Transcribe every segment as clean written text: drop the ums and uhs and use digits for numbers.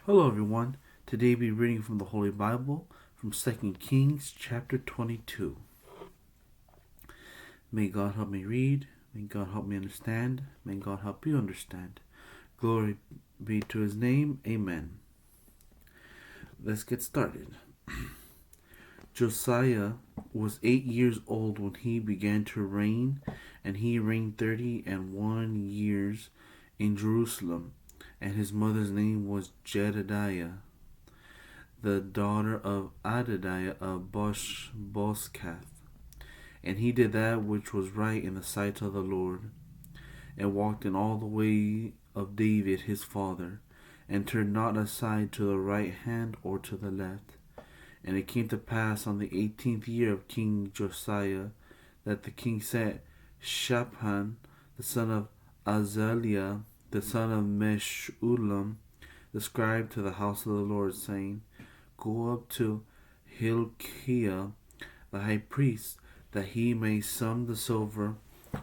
Hello everyone. Today we'll be reading from the Holy Bible from 2 Kings chapter 22. May God help me read. May God help me understand. May God help you understand. Glory be to his name. Amen. Let's get started. Josiah was 8 years old when he began to reign, and he reigned 31 years in Jerusalem, and his mother's name was Jedediah, the daughter of Adadiah of Boskath. And he did that which was right in the sight of the Lord, and walked in all the way of David his father, and turned not aside to the right hand or to the left. And it came to pass on the 18th year of King Josiah that the king sent Shaphan, the son of Azaliah, the son of Meshullam, the scribe, to the house of the Lord, saying, Go up to Hilkiah the high priest, that he may sum the silver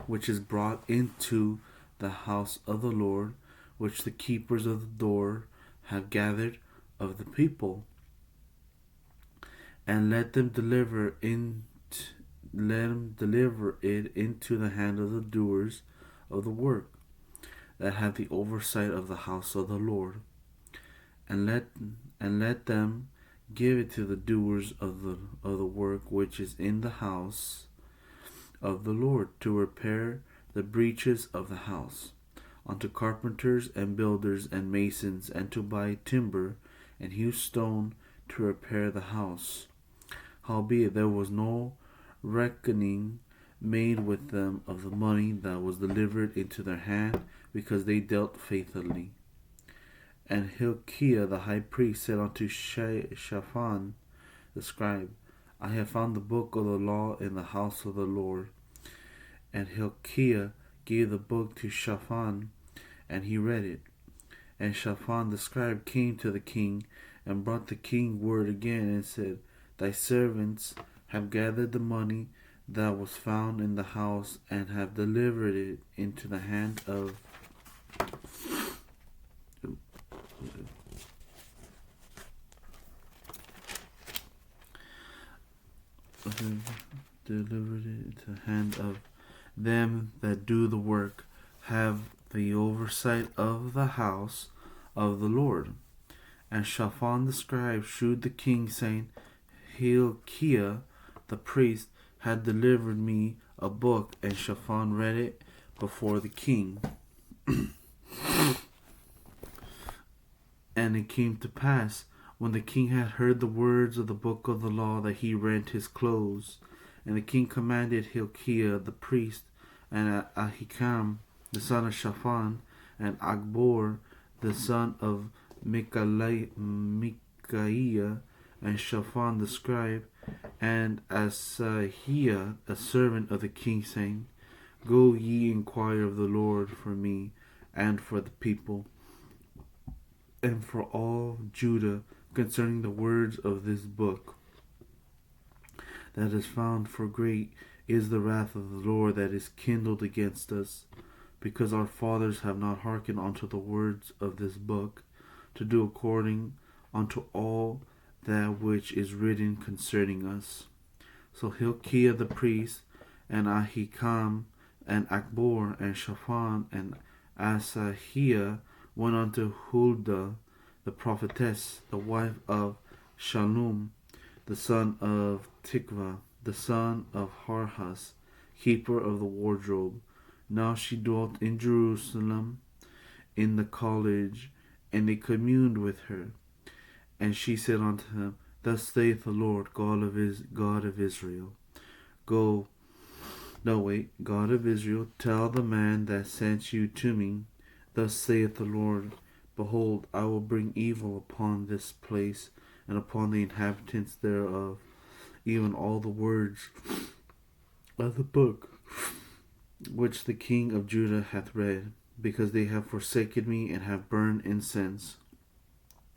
which is brought into the house of the Lord, which the keepers of the door have gathered of the people, and let them deliver it into the hand of the doers of the work, that have the oversight of the house of the Lord, and let them give it to the doers of the work which is in the house of the Lord, to repair the breaches of the house, unto carpenters and builders and masons, and to buy timber and hew stone to repair the house. Howbeit there was no reckoning made with them of the money that was delivered into their hand, because they dealt faithfully. And Hilkiah the high priest said unto Shaphan the scribe, I have found the book of the law in the house of the Lord. And Hilkiah gave the book to Shaphan, and he read it. And Shaphan the scribe came to the king, and brought the king word again, and said, Thy servants have gathered the money that was found in the house, and have delivered it into the hand of them that do the work, have the oversight of the house of the Lord. And Shaphan the scribe shewed the king, saying, Hilkiah the priest had delivered me a book. And Shaphan read it before the king. And it came to pass, when the king had heard the words of the book of the law, that he rent his clothes. And the king commanded Hilkiah the priest, and Ahikam the son of Shaphan, and Akbor the son of Micaiah, and Shaphan the scribe, and Asahiah a servant of the king, saying, Go ye inquire of the Lord for me, and for the people, and for all Judah, concerning the words of this book that is found, for great is the wrath of the Lord that is kindled against us, because our fathers have not hearkened unto the words of this book, to do according unto all that which is written concerning us. So Hilkiah the priest, and Ahikam, and Akbor, and Shaphan, and Asahiah went unto Huldah the prophetess, the wife of Shallum, the son of Tikvah, the son of Harhas, keeper of the wardrobe. Now she dwelt in Jerusalem in the college, and they communed with her. And she said unto him, Thus saith the Lord God of Israel, God of Israel, tell the man that sent you to me, Thus saith the Lord, Behold, I will bring evil upon this place, and upon the inhabitants thereof, even all the words of the book which the king of Judah hath read, because they have forsaken me, and have burned incense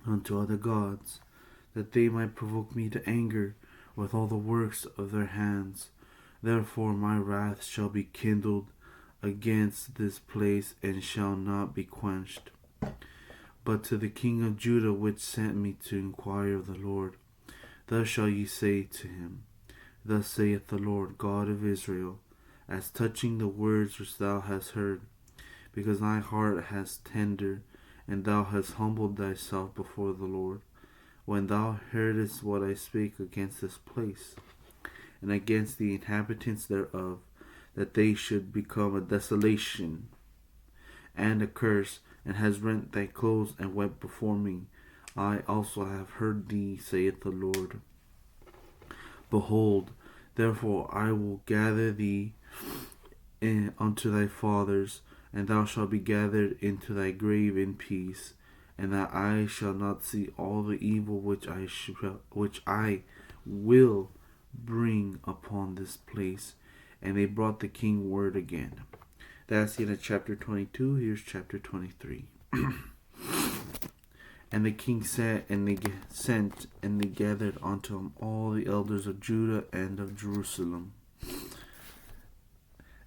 unto other gods, that they might provoke me to anger with all the works of their hands. Therefore my wrath shall be kindled against this place, and shall not be quenched. but to the king of Judah which sent me to inquire of the Lord. Thus shall ye say to him, Thus saith the Lord God of Israel, as touching the words which thou hast heard, because thy heart has tender, and thou hast humbled thyself before the Lord, when thou heardest what I spake against this place, and against the inhabitants thereof, that they should become a desolation and a curse, and hast rent thy clothes and wept before me. I also have heard thee, saith the Lord. Behold, therefore I will gather thee unto thy fathers, and thou shalt be gathered into thy grave in peace, and that I shall not see all the evil which I will bring upon this place. And they brought the king word again. That's the end of chapter 22. Here's chapter 23. And the king sent, and they gathered unto him all the elders of Judah and of Jerusalem.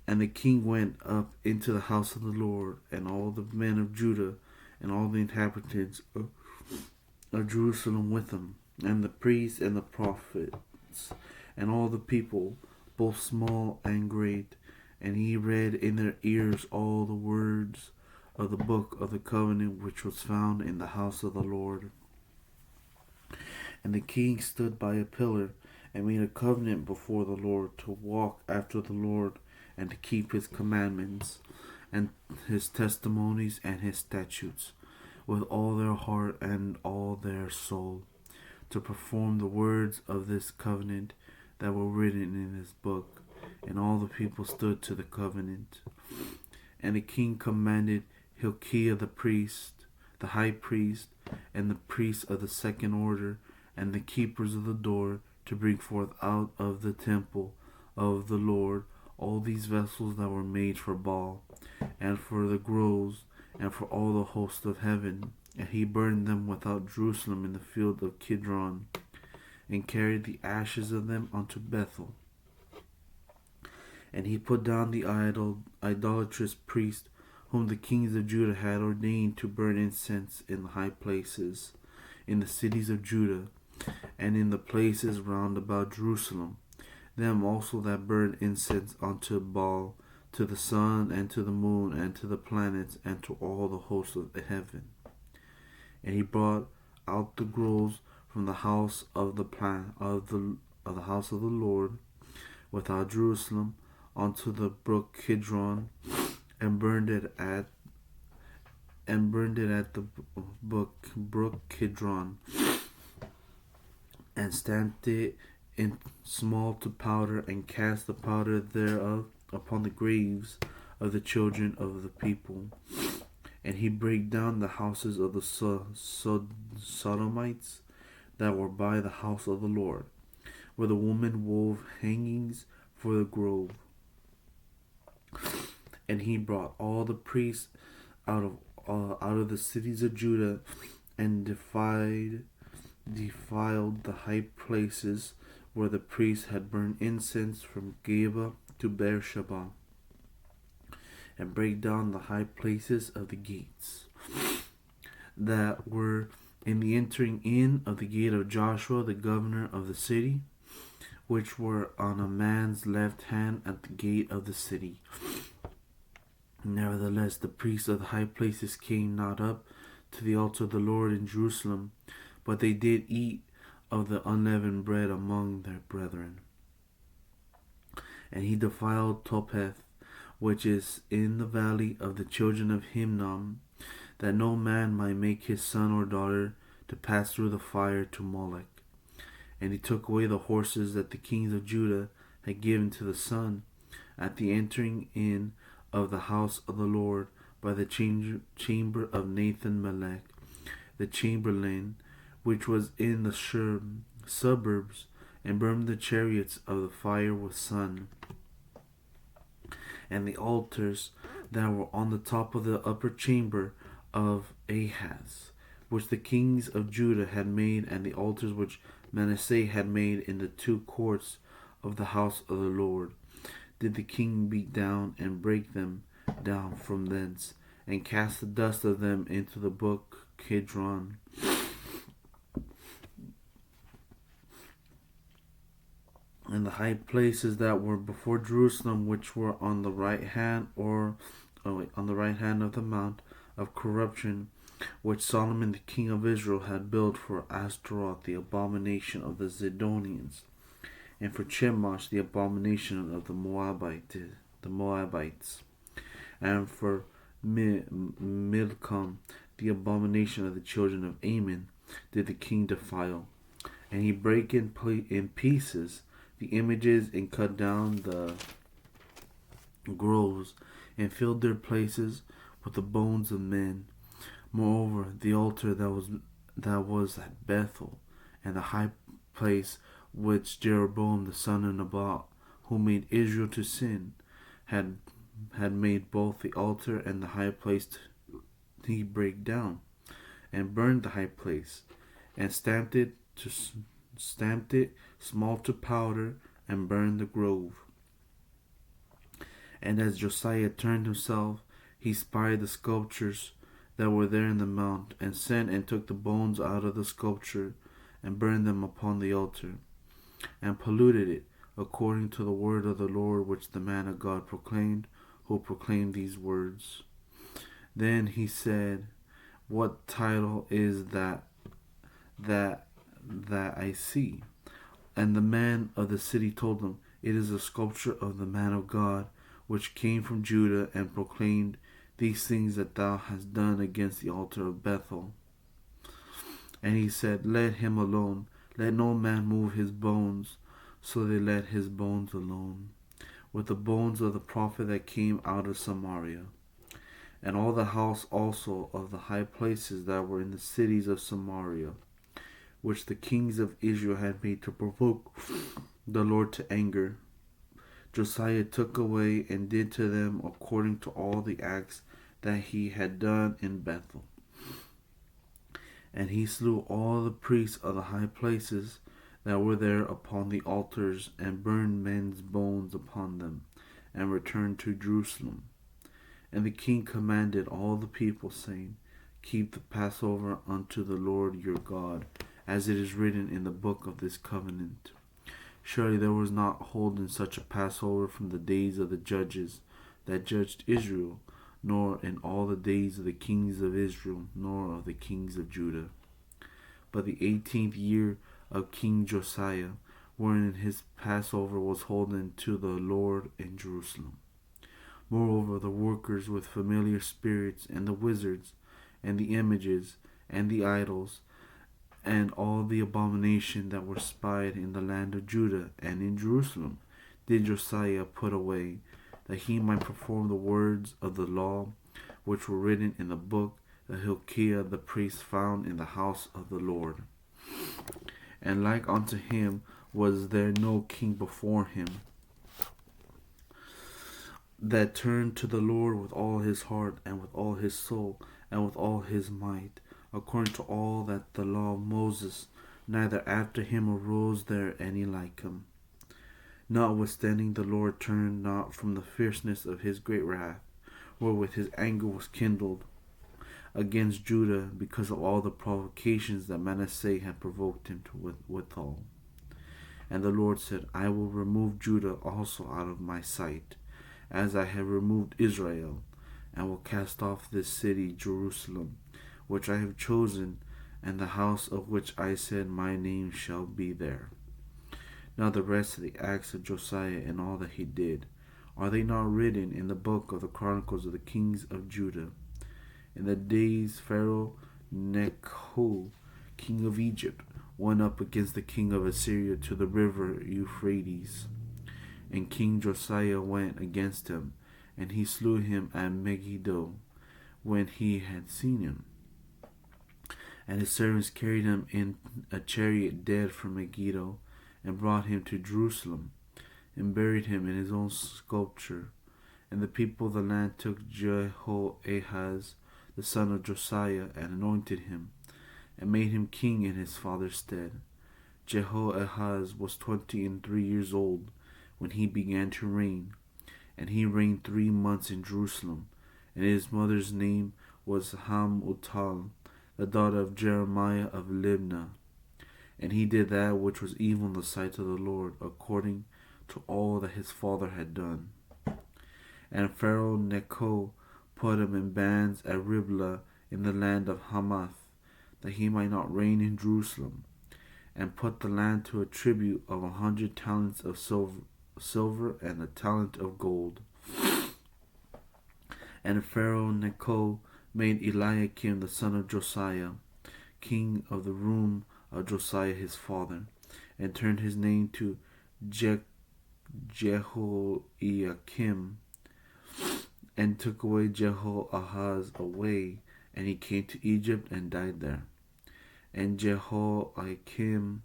And the king went up into the house of the Lord, and all the men of Judah, and all the inhabitants of Jerusalem with him, and the priests and the prophets, and all the people, both small and great. And he read in their ears all the words of the book of the covenant which was found in the house of the Lord. And the king stood by a pillar, and made a covenant before the Lord, to walk after the Lord, and to keep his commandments, and his testimonies, and his statutes, with all their heart and all their soul, to perform the words of this covenant that were written in this book. And all the people stood to the covenant. And the king commanded Hilkiah the priest, the high priest, and the priests of the second order, and the keepers of the door, to bring forth out of the temple of the Lord all these vessels that were made for Baal, and for the groves, and for all the host of heaven. And he burned them without Jerusalem in the field of Kidron, and carried the ashes of them unto Bethel. And he put down the idolatrous priest, whom the kings of Judah had ordained to burn incense in the high places, in the cities of Judah, and in the places round about Jerusalem, them also that burn incense unto Baal, to the sun, and to the moon, and to the planets, and to all the hosts of heaven. And he brought out the groves from the house of the house of the Lord, without Jerusalem, unto the brook Kidron, and burned it at the brook Kidron, and stamped it in small to powder, and cast the powder thereof upon the graves of the children of the people. And he brake down the houses of the Sodomites that were by the house of the Lord, where the woman wove hangings for the grove. And he brought all the priests out of the cities of Judah, and defiled the high places where the priests had burned incense, from Geba to Beersheba, and brake down the high places of the gates that were in the entering in of the gate of Joshua the governor of the city, which were on a man's left hand at the gate of the city. Nevertheless, the priests of the high places came not up to the altar of the Lord in Jerusalem, but they did eat of the unleavened bread among their brethren. And he defiled Topheth, which is in the valley of the children of Hinnom, that no man might make his son or daughter to pass through the fire to Molech. And he took away the horses that the kings of Judah had given to the sun, at the entering in of the house of the Lord, by the chamber of Nathan Melech, the chamberlain, which was in the suburbs, and burned the chariots of the fire with sun. And the altars that were on the top of the upper chamber of Ahaz, which the kings of Judah had made, and the altars which Manasseh had made in the two courts of the house of the Lord, did the king beat down, and break them down from thence, and cast the dust of them into the brook Kidron. And the high places that were before Jerusalem, which were on the right hand on the right hand of the mount of corruption, which Solomon the king of Israel had built for Ashtaroth, the abomination of the Zidonians, and for Chemosh, the abomination of the Moabites, and for Milcom, the abomination of the children of Ammon, did the king defile. And he brake in pieces the images, and cut down the groves, and filled their places with the bones of men. Moreover, the altar that was at Bethel, and the high place which Jeroboam the son of Nebat, who made Israel to sin, had made, both the altar and the high place he brake down, and burned the high place, and stamped it, small to powder, and burned the grove. And as Josiah turned himself, he spied the sculptures that were there in the mount, and sent and took the bones out of the sculpture, and burned them upon the altar, and polluted it, according to the word of the Lord which the man of God proclaimed, who proclaimed these words. Then he said, What title is that I see? And the man of the city told him, It is a sculpture of the man of God, which came from Judah, and proclaimed these things that thou hast done against the altar of Bethel. And he said, Let him alone, let no man move his bones. So they let his bones alone, with the bones of the prophet that came out of Samaria. And all the house also of the high places that were in the cities of Samaria, which the kings of Israel had made to provoke the Lord to anger, Josiah took away, and did to them according to all the acts that he had done in Bethel. And he slew all the priests of the high places that were there upon the altars, and burned men's bones upon them, and returned to Jerusalem. And the king commanded all the people, saying, Keep the Passover unto the Lord your God, as it is written in the book of this covenant. Surely there was not holden such a Passover from the days of the judges that judged Israel, nor in all the days of the kings of Israel, nor of the kings of Judah. But the 18th year of King Josiah, wherein his Passover was holden to the Lord in Jerusalem. Moreover, the workers with familiar spirits, and the wizards, and the images, and the idols, and all the abomination that were spied in the land of Judah and in Jerusalem, did Josiah put away, that he might perform the words of the law which were written in the book that Hilkiah the priest found in the house of the Lord. And like unto him was there no king before him, that turned to the Lord with all his heart, and with all his soul, and with all his might, according to all that the law of Moses, neither after him arose there any like him. Notwithstanding, the Lord turned not from the fierceness of his great wrath, wherewith his anger was kindled against Judah, because of all the provocations that Manasseh had provoked him withal. And the Lord said, I will remove Judah also out of my sight, as I have removed Israel, and will cast off this city Jerusalem, which I have chosen, and the house of which I said, My name shall be there. Now the rest of the acts of Josiah, and all that he did, are they not written in the book of the Chronicles of the kings of Judah? In the days Pharaoh Necho, king of Egypt, went up against the king of Assyria to the river Euphrates. And King Josiah went against him, and he slew him at Megiddo, when he had seen him. And his servants carried him in a chariot dead from Megiddo, and brought him to Jerusalem, and buried him in his own sepulchre. And the people of the land took Jehoahaz, the son of Josiah, and anointed him, and made him king in his father's stead. Jehoahaz was 23 years old when he began to reign, and he reigned 3 months in Jerusalem. And his mother's name was Hamutal, the daughter of Jeremiah of Libnah. And he did that which was evil in the sight of the Lord, according to all that his father had done. And Pharaoh Necho put him in bands at Riblah in the land of Hamath, that he might not reign in Jerusalem, and put the land to a tribute of 100 talents of silver and a talent of gold. And Pharaoh Necho made Eliakim the son of Josiah king of the room of Josiah his father, and turned his name to Jehoiakim, and took away Jehoahaz away, and he came to Egypt and died there. And Jehoiakim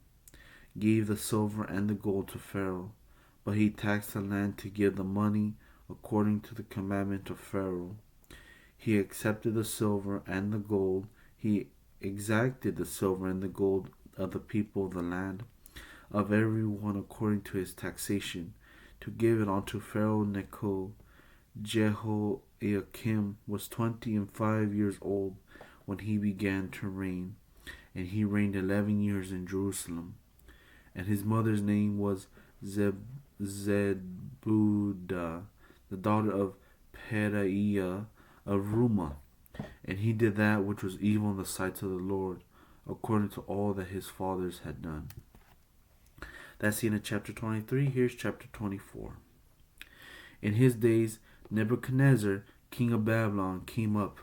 gave the silver and the gold to Pharaoh, but he taxed the land to give the money according to the commandment of Pharaoh. He accepted the silver and the gold. He exacted the silver and the gold of the people of the land, of every one according to his taxation, to give it unto Pharaoh Necho. Jehoiakim was 25 years old when he began to reign, and he reigned 11 years in Jerusalem. And his mother's name was Zebudah, the daughter of Pedaiah of Rumah. And he did that which was evil in the sight of the Lord, according to all that his fathers had done. That's the end of chapter 23. Here's chapter 24. In his days, Nebuchadnezzar, king of Babylon, came up.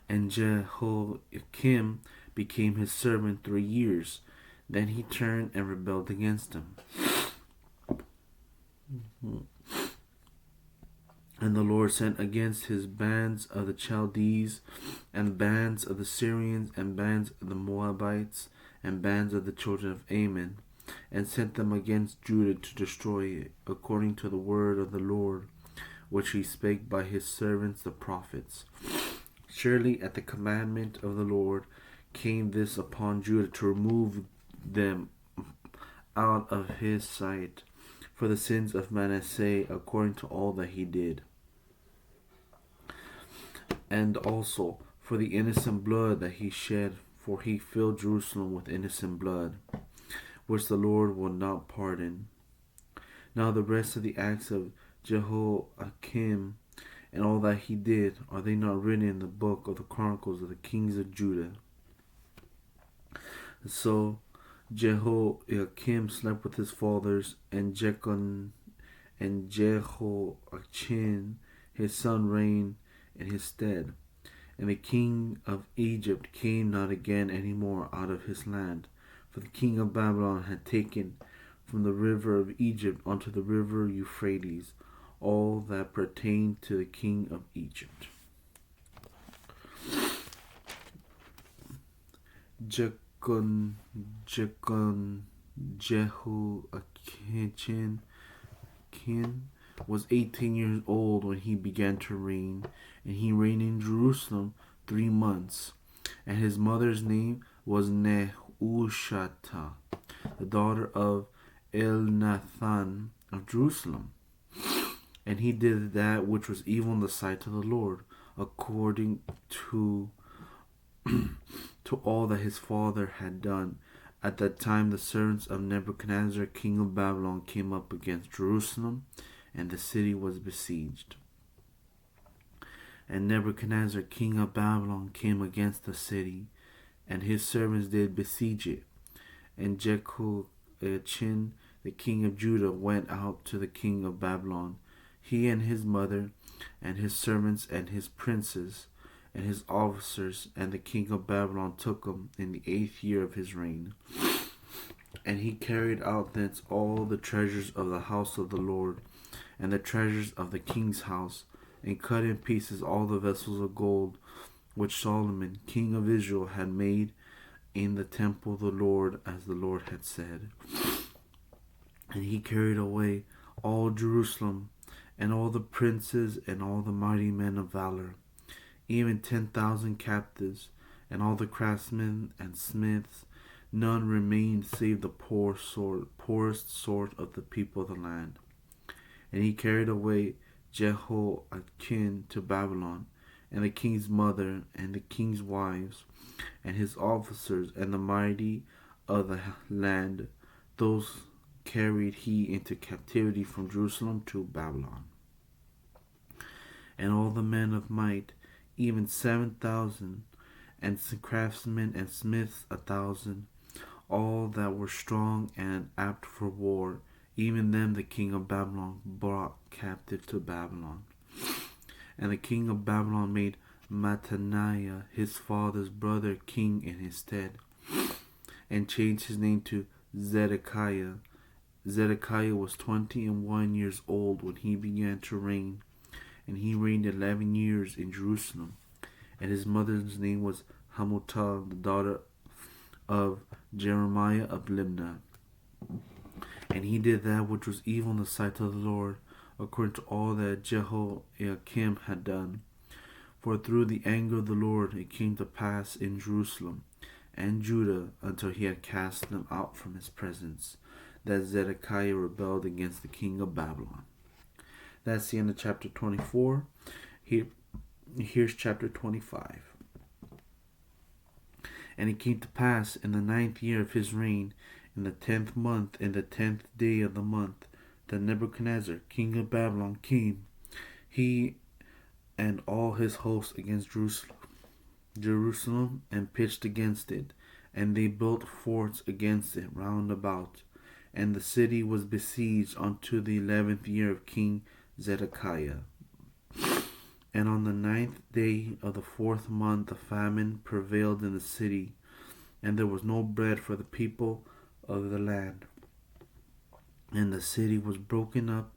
And Jehoiakim became his servant 3 years. Then he turned and rebelled against him. And the Lord sent against his bands of the Chaldees, and bands of the Syrians, and bands of the Moabites, and bands of the children of Ammon, and sent them against Judah to destroy it, according to the word of the Lord, which he spake by his servants the prophets. Surely at the commandment of the Lord came this upon Judah, to remove them out of his sight, for the sins of Manasseh, according to all that he did, and also for the innocent blood that he shed, for he filled Jerusalem with innocent blood, which the Lord will not pardon. Now the rest of the acts of Jehoiakim and all that he did, are they not written in the book of the Chronicles of the kings of Judah? So Jehoiakim slept with his fathers, and Jehoiachin his son reigned in his stead. And the king of Egypt came not again any more out of his land, for the king of Babylon had taken from the river of Egypt unto the river Euphrates all that pertained to the king of Egypt. Jehoiachin was 18 years old when he began to reign, and he reigned in Jerusalem 3 months. And his mother's name was Nehushta, the daughter of Elnathan of Jerusalem. And he did that which was evil in the sight of the Lord, according to all that his father had done. At that time the servants of Nebuchadnezzar, king of Babylon, came up against Jerusalem, and the city was besieged. And Nebuchadnezzar, king of Babylon, came against the city, and his servants did besiege it. And Jehoiachin, the king of Judah, went out to the king of Babylon, he and his mother, and his servants, and his princes, and his officers, and the king of Babylon took him in the 8th year of his reign. And he carried out thence all the treasures of the house of the Lord, and the treasures of the king's house, and cut in pieces all the vessels of gold which Solomon, king of Israel, had made in the temple of the Lord, as the Lord had said. And he carried away all Jerusalem, and all the princes, and all the mighty men of valor, even 10,000 captives, and all the craftsmen and smiths. None remained save the poorest sort of the people of the land. And he carried away Jehoiakim to Babylon, and the king's mother, and the king's wives, and his officers, and the mighty of the land, those carried he into captivity from Jerusalem to Babylon. And all the men of might, even 7,000, and craftsmen and smiths 1,000, all that were strong and apt for war, even them the king of Babylon brought captive to Babylon. And the king of Babylon made Mattaniah his father's brother king in his stead, and changed his name to Zedekiah. Zedekiah was 21 years old when he began to reign, and he reigned 11 years in Jerusalem. And his mother's name was Hamutal, the daughter of Jeremiah of Libnah. And he did that which was evil in the sight of the Lord, according to all that Jehoiakim had done. For through the anger of the Lord it came to pass in Jerusalem and Judah, until he had cast them out from his presence, that Zedekiah rebelled against the king of Babylon. That's the end of chapter 24. Here's chapter 25. And it came to pass in the 9th year of his reign, in the 10th month, in the 10th day of the month, that Nebuchadnezzar, king of Babylon, came, he and all his host, against Jerusalem, and pitched against it, and they built forts against it round about. And the city was besieged unto the 11th year of King Zedekiah. And on the 9th day of the 4th month a famine prevailed in the city, and there was no bread for the people of the land. And the city was broken up,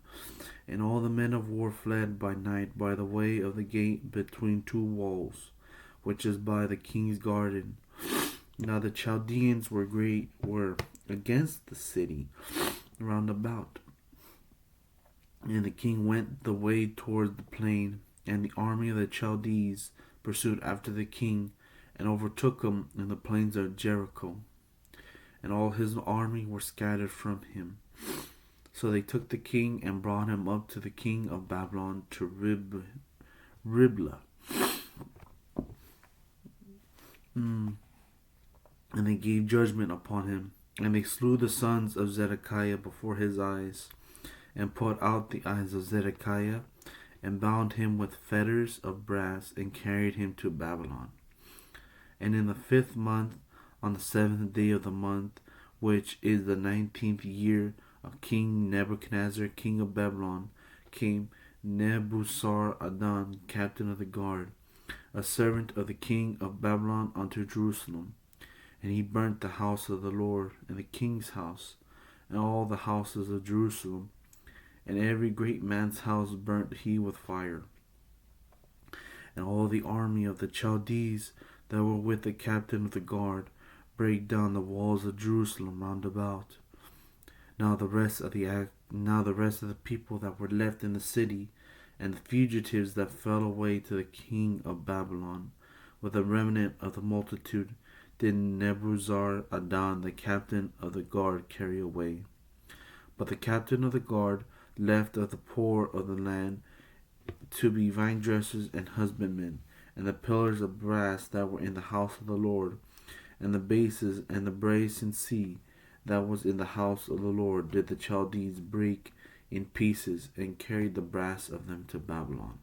and all the men of war fled by night by the way of the gate between two walls, which is by the king's garden. Now the Chaldeans were against the city round about. And the king went the way toward the plain, and the army of the Chaldees pursued after the king, and overtook him in the plains of Jericho. And all his army were scattered from him. So they took the king and brought him up to the king of Babylon to Riblah. And they gave judgment upon him. And they slew the sons of Zedekiah before his eyes, and put out the eyes of Zedekiah, and bound him with fetters of brass, and carried him to Babylon. And in the 5th month, on the 7th day of the month, which is the 19th year of King Nebuchadnezzar, king of Babylon, came Nebuzaradan, captain of the guard, a servant of the king of Babylon, unto Jerusalem. And he burnt the house of the Lord, and the king's house, and all the houses of Jerusalem, and every great man's house burnt he with fire. And all the army of the Chaldees that were with the captain of the guard brake down the walls of Jerusalem round about. Now the rest of the people that were left in the city, and the fugitives that fell away to the king of Babylon, with a remnant of the multitude, did Nebuzaradan, the captain of the guard, carry away. But the captain of the guard left of the poor of the land to be vine dressers and husbandmen, and the pillars of brass that were in the house of the Lord, and the bases and the brazen sea that was in the house of the Lord, did the Chaldees break in pieces, and carried the brass of them to Babylon.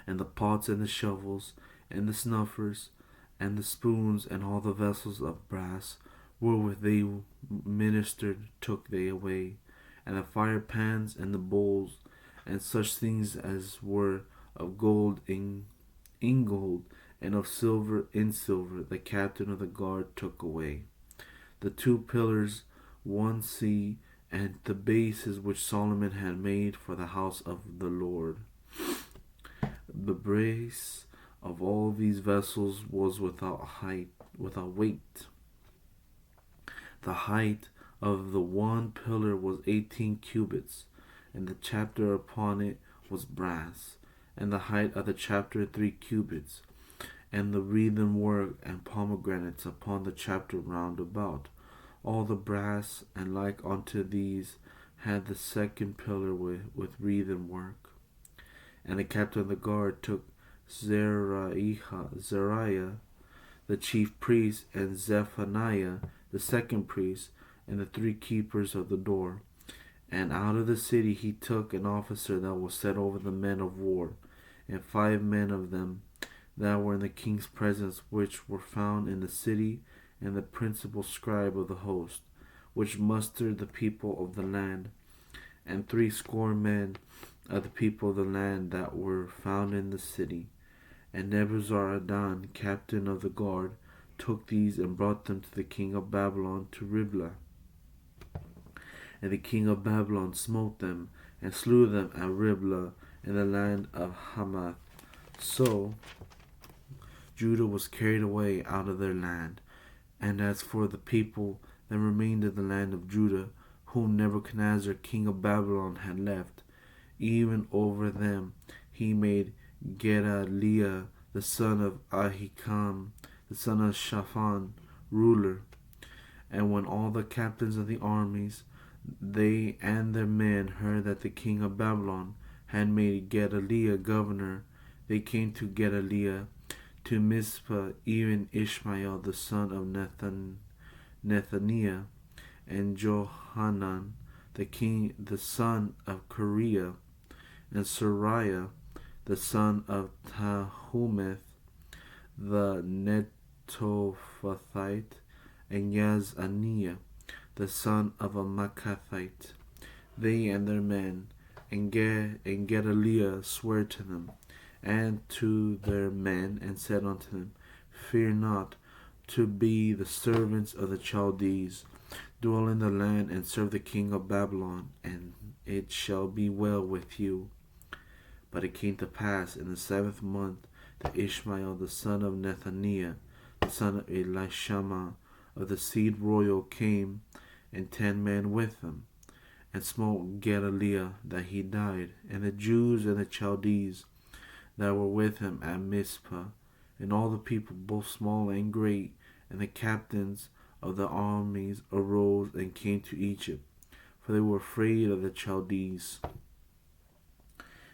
And the pots and the shovels and the snuffers and the spoons and all the vessels of brass wherewith they ministered took they away, and the fire pans and the bowls, and such things as were of gold in gold, and of silver in silver, the captain of the guard took away. The 2 pillars, one sea, and the bases which Solomon had made for the house of the Lord. The brace of all these vessels was without weight. The height of the one pillar was 18 cubits, and the chapter upon it was brass, and the height of the chapter 3 cubits, and the wreathen work and pomegranates upon the chapter round about, all the brass, and like unto these had the second pillar with wreathen work. And the captain of the guard took Zeriah, the chief priest, and Zephaniah, the second priest, and the 3 keepers of the door. And out of the city he took an officer that was set over the men of war, and 5 men of them that were in the king's presence, which were found in the city, and the principal scribe of the host, which mustered the people of the land, and 60 men of the people of the land that were found in the city. And Nebuzaradan, captain of the guard, took these and brought them to the king of Babylon to Riblah. And the king of Babylon smote them, and slew them at Riblah in the land of Hamath. So Judah was carried away out of their land. And as for the people that remained in the land of Judah, whom Nebuchadnezzar king of Babylon had left, even over them he made Gedaliah the son of Ahikam, the son of Shaphan, ruler. And when all the captains of the armies, they and their men, heard that the king of Babylon had made Gedaliah governor, they came to Gedaliah to Mizpah, even Ishmael the son of Nethaniah, and Johanan the son of Kareah, and Sariah the son of Tahumeth the Netophathite, and Yazaniah the son of a Makathite, they and their men. And Gedaliah sware to them and to their men, and said unto them, Fear not to be the servants of the Chaldees. Dwell in the land, and serve the king of Babylon, and it shall be well with you. But it came to pass in the 7th month that Ishmael the son of Nethaniah, the son of Elishama of the seed royal, came, and 10 men with him, and smote Gedaliah that he died, and the Jews and the Chaldees that were with him at Mizpah, and all the people, both small and great, and the captains of the armies arose and came to Egypt, for they were afraid of the Chaldees.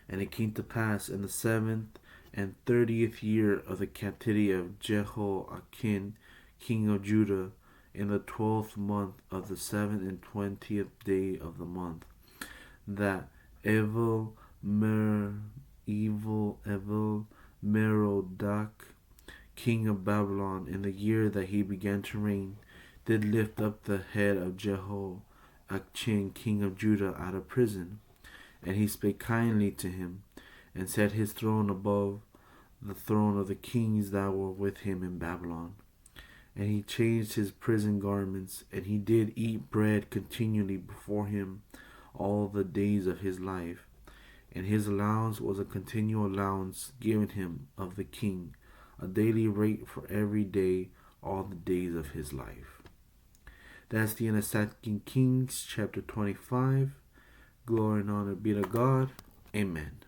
And it came to pass in the 7th and 30th year of the captivity of Jehoiakim, king of Judah, in the 12th month of the 7th and 20th day of the month, that Merodach, king of Babylon, in the year that he began to reign, did lift up the head of Jehoiakim, king of Judah, out of prison. And he spake kindly to him, and set his throne above the throne of the kings that were with him in Babylon. And he changed his prison garments, and he did eat bread continually before him all the days of his life. And his allowance was a continual allowance given him of the king, a daily rate for every day, all the days of his life. That's the end of 2 Kings chapter 25. Glory and honor be to God. Amen.